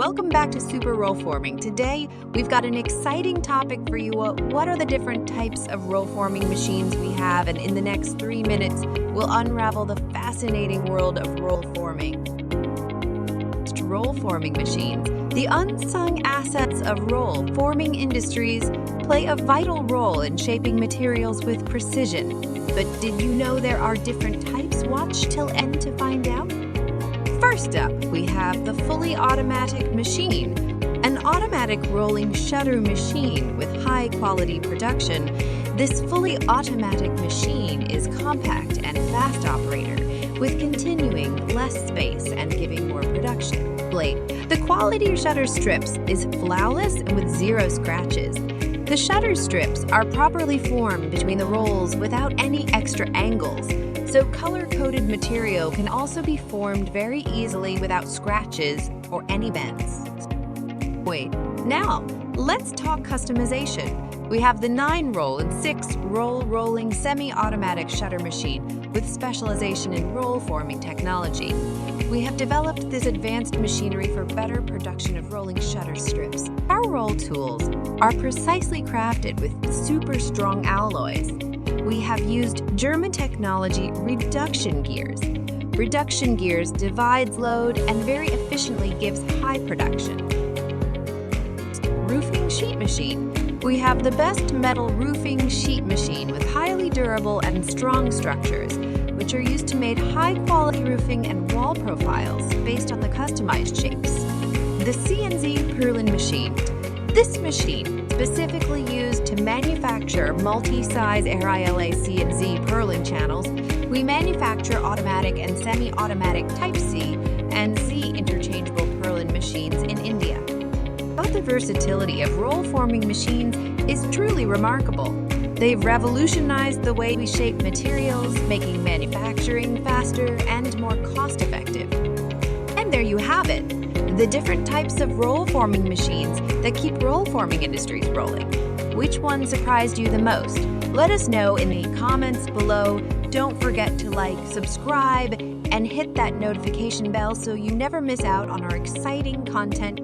Welcome back to Super Roll Forming. Today, we've got an exciting topic for you. What are the different types of roll forming machines we have? And in the next 3 minutes, we'll unravel the fascinating world of roll forming. Roll forming machines, the unsung assets of roll forming industries, play a vital role in shaping materials with precision. But did you know there are different types? Watch till end to find out. First up, we have the fully automatic machine, an automatic rolling shutter machine with high-quality production. This fully automatic machine is compact and fast operator, with continuing less space and giving more production. The quality shutter strips is flawless and with zero scratches. The shutter strips are properly formed between the rolls without any extra angles, so color-coded material can also be formed very easily without scratches or any bends. Now, let's talk customization. We have the 9-roll and 6-roll rolling semi-automatic shutter machine with specialization in roll forming technology. We have developed this advanced machinery for better production of rolling shutter strips. Our roll tools are precisely crafted with super strong alloys. We have used German technology reduction gears. Reduction gears divides load and very efficiently gives high production. Roofing sheet machine. We have the best metal roofing sheet machine with highly durable and strong structures, which are used to make high-quality roofing and wall profiles based on the customized shapes. The CNC purlin machine. This machine, specifically used to manufacture multi-size RIICO CNC purlin channels, we manufacture automatic and semi-automatic Type C and Z interchangeable purlin machines in India. But the versatility of roll forming machines is truly remarkable. They've revolutionized the way we shape materials, making manufacturing faster and more cost-effective. And there you have it, the different types of roll forming machines that keep roll forming industries rolling. Which one surprised you the most? Let us know in the comments below. Don't forget to like, subscribe, and hit that notification bell so you never miss out on our exciting content